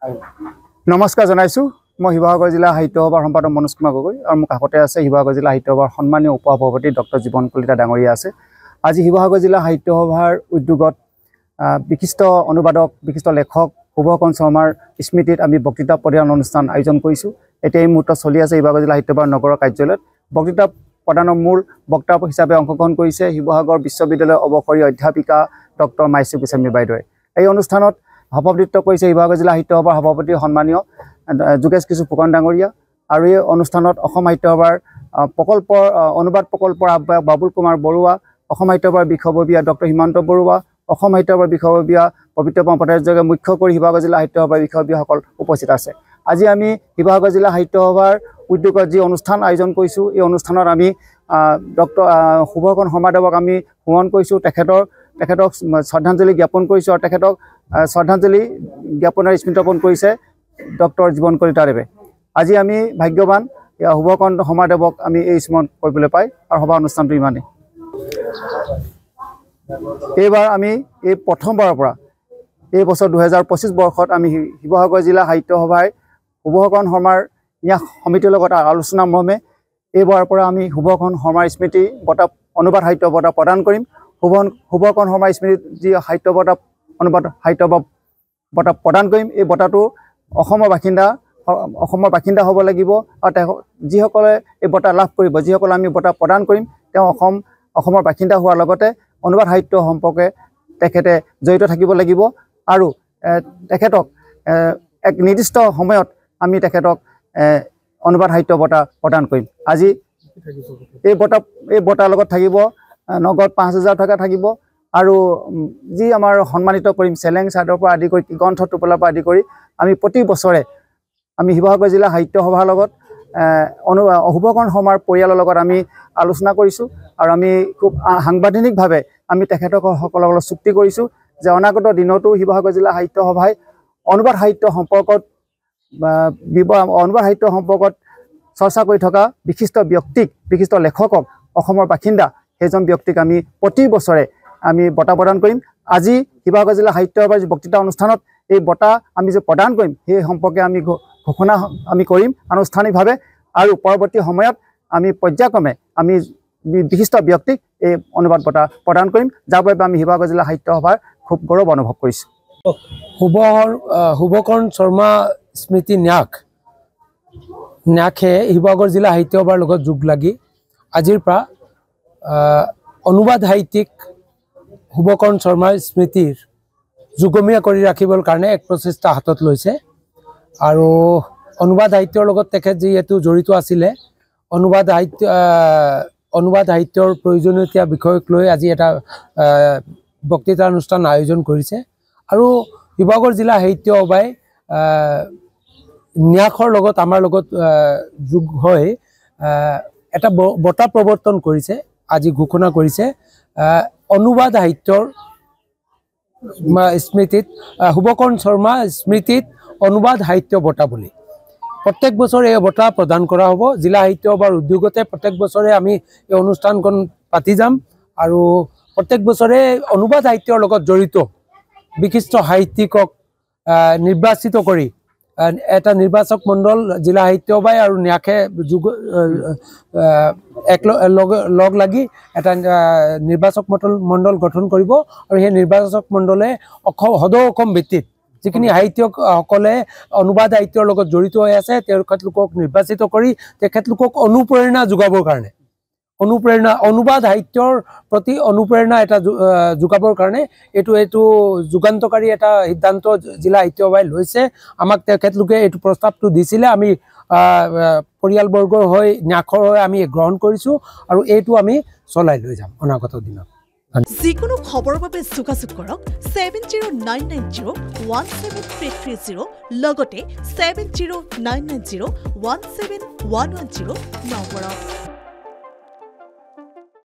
নমস্কাৰ জনাইছো মই শিৱসাগৰ জিলা সাহিত্য সভাৰ সম্পাদক মনোজ কুমাৰ গগৈ আৰু মোৰ কাষতে আছে শিৱসাগৰ জিলা সাহিত্য সভাৰ সন্মানীয় উপসভাপতি ডক্টৰ জীৱন কলিতা ডাঙৰীয়া আছে। আজি শিৱসাগৰ জিলা সাহিত্য সভাৰ উদ্যোগত বিশিষ্ট অনুবাদক বিশিষ্ট লেখক শুভকণ শৰ্মাৰ স্মৃতিত আমি বক্তৃতা প্ৰদান অনুষ্ঠান আয়োজন কৰিছোঁ। এতিয়া এই মুহূৰ্তত চলি আছে শিৱসাগৰ জিলা সাহিত্য সভাৰ নগৰৰ কাৰ্যালয়ত। বক্তৃতা প্ৰদানৰ মূল বক্তা হিচাপে অংশগ্ৰহণ কৰিছে শিৱসাগৰ বিশ্ববিদ্যালয়ৰ অৱসৰী অধ্যাপিকা ডক্টৰ মাইচু গোস্বামী বাইদেৱে। এই অনুষ্ঠানত সভাপতিত্ব কৰিছে শিৱসাগৰ জিলা সাহিত্য সভাৰ সভাপতি সন্মানীয় যোগেশ কিশোৰ ফুকন ডাঙৰীয়া আৰু এই অনুষ্ঠানত অসম সাহিত্য সভাৰ প্ৰকল্পৰ অনুবাদ প্ৰকল্পৰ আহ্বায়ক বাবুল কুমাৰ বৰুৱা, অসম সাহিত্য সভাৰ বিষয়ববীয়া ডক্টৰ হিমন্ত বৰুৱা, অসম সাহিত্য সভাৰ বিষয়ববীয়া পবিত্ৰ ভট্টাচাৰ্যকে মুখ্য কৰি শিৱসাগৰ জিলা সাহিত্য সভাৰ বিষয়ববীয়াসকল উপস্থিত আছে। আজি আমি শিৱসাগৰ জিলা সাহিত্য সভাৰ উদ্যোগত যি অনুষ্ঠান আয়োজন কৰিছোঁ, এই অনুষ্ঠানত আমি ডক্টৰ শুভকণ শৰ্মাদেৱক আমি সোঁৱৰণ কৰিছোঁ, তেখেতক শ্ৰদ্ধাঞ্জলি জ্ঞাপন কৰিছোঁ আৰু তেখেতক শ্ৰদ্ধাঞ্জলি জ্ঞাপনেৰে স্মৃতিপন কৰিছে ডক্টৰ জীৱন কলিতাদেৱে। আজি আমি ভাগ্যৱান শুভকণ শৰ্মাদেৱক আমি এই স্মৰণ কৰিবলৈ পাই আৰু সভা অনুষ্ঠানটো ইমানেই। এইবাৰ আমি এই প্ৰথমবাৰৰ পৰা এই বছৰ 2025 বৰ্ষত আমি শিৱসাগৰ জিলা সাহিত্য সভাই শুভকণ শৰ্মাৰ ন্যাস সমিতিৰ লগত আলোচনা মৰ্মে এইবাৰৰ পৰা আমি শুভকণ শৰ্মাৰ স্মৃতি বঁটা অনুবাদ সাহিত্য বঁটা প্ৰদান কৰিম। শুভকণ শৰ্মাৰ স্মৃতিত যি সাহিত্য বঁটা অনুবাদ সাহিত্য বঁটা প্ৰদান কৰিম। এই বঁটাটো অসমৰ বাসিন্দা হ'ব লাগিব আৰু যিসকলে এই বঁটা লাভ কৰিব, যিসকলে আমি বঁটা প্ৰদান কৰিম, তেওঁ অসমৰ বাসিন্দা হোৱাৰ লগতে অনুবাদ সাহিত্য সম্পৰ্কে তেখেতে জড়িত থাকিব লাগিব আৰু তেখেতক এক নিৰ্দিষ্ট সময়ত আমি তেখেতক অনুবাদ সাহিত্য বঁটা প্ৰদান কৰিম। আজি এই বঁটাৰ লগত থাকিব নগদ 5,000 টকা থাকিব আৰু যি আমাৰ সন্মানিত কৰিম চেলেং চাদৰ পৰা আদি কৰি গ্ৰন্থ টোপোলাৰ পৰা আদি কৰি আমি প্ৰতি বছৰে আমি শিৱসাগৰ জিলা সাহিত্য সভাৰ লগত শুভকণ শৰ্মাৰ পৰিয়ালৰ লগত আমি আলোচনা কৰিছোঁ আৰু আমি খুব সাংবিধানিকভাৱে আমি তেখেতসকলৰ লগত চুক্তি কৰিছোঁ যে অনাগত দিনতো শিৱসাগৰ জিলা সাহিত্য সভাই অনুবাদ সাহিত্য সম্পৰ্কত চৰ্চা কৰি থকা বিশিষ্ট ব্যক্তিক, বিশিষ্ট লেখকক, অসমৰ বাসিন্দা সেইজন ব্যক্তিক আমি প্ৰতি বছৰে আমি বঁটা প্ৰদান কৰিম। আজি শিৱসাগৰ জিলা সাহিত্য সভাৰ যি বক্তৃতা অনুষ্ঠানত এই বঁটা আমি যে প্ৰদান কৰিম সেই সম্পৰ্কে আমি ঘোষণা আমি কৰিম আনুষ্ঠানিকভাৱে আৰু পৰৱৰ্তী সময়ত আমি পৰ্যায়ক্ৰমে আমি বিশিষ্ট ব্যক্তিক এই অনুবাদ বঁটা প্ৰদান কৰিম, যাৰ বাবে আমি শিৱসাগৰ জিলা সাহিত্য সভাৰ খুব গৌৰৱ অনুভৱ কৰিছোঁ। শুভকণ শৰ্মা স্মৃতি ন্যাসে শিৱসাগৰ জিলা সাহিত্য সভাৰ লগত যোগ লাগি আজিৰ পৰা অনুবাদ সাহিত্যিক শুভকণ শৰ্মাৰ স্মৃতিৰ যুগমীয়া কৰি ৰাখিবৰ কাৰণে এক প্ৰচেষ্টা হাতত লৈছে আৰু অনুবাদ সাহিত্যৰ লগত তেখেত যিহেতু জড়িত আছিলে, অনুবাদ সাহিত্যৰ প্ৰয়োজনীয়তা বিষয়ক লৈ আজি এটা বক্তৃতা অনুষ্ঠান আয়োজন কৰিছে আৰু শিৱসাগৰ জিলা সাহিত্য সভাই ন্যাসৰ লগত আমাৰ লগত যোগ হৈ এটা বঁটা প্ৰৱৰ্তন কৰিছে, আজি ঘোষণা কৰিছে অনুবাদ সাহিত্যৰ স্মৃতিত শুভকণ শৰ্মা স্মৃতিত অনুবাদ সাহিত্য বঁটা বুলি প্ৰত্যেক বছৰে এই বঁটা প্ৰদান কৰা হ'ব। জিলা সাহিত্য সভাৰ উদ্যোগতে প্ৰত্যেক বছৰে আমি এই অনুষ্ঠানখন পাতি যাম আৰু প্ৰত্যেক বছৰে অনুবাদ সাহিত্যৰ লগত জড়িত বিশিষ্ট সাহিত্যিকক নিৰ্বাচিত কৰি এটা নিৰ্বাচক মণ্ডল জিলা সাহিত্য সভাই আৰু ন্যাসে লগ লাগি এটা নিৰ্বাচক মণ্ডল গঠন কৰিব আৰু সেই নিৰ্বাচক মণ্ডলে সদৌ অসম ভিত্তিত যিখিনি সাহিত্যকসকলে অনুবাদ সাহিত্যৰ লগত জড়িত হৈ আছে তেখেতলোকক নিৰ্বাচিত কৰি তেখেতলোকক অনুপ্ৰেৰণা যোগাবৰ কাৰণে অনুবাদ সাহিত্যৰ প্ৰতি অনুপ্ৰেৰণা এটা যোগাবৰ কাৰণে এইটো যুগান্তকাৰী এটা সিদ্ধান্ত জিলা সাহিত্য সভাই লৈছে। আমাক তেখেতলোকে এইটো প্ৰস্তাৱটো দিছিলে, আমি পৰিয়ালবৰ্গৰ হৈ ন্যাসৰ হৈ আমি গ্ৰহণ কৰিছোঁ আৰু এইটো আমি চলাই লৈ যাম অনাগত দিনত। যিকোনো খবৰৰ বাবে যোগাযোগ কৰক 7099017330 লগতে 7099017110 নম্বৰত।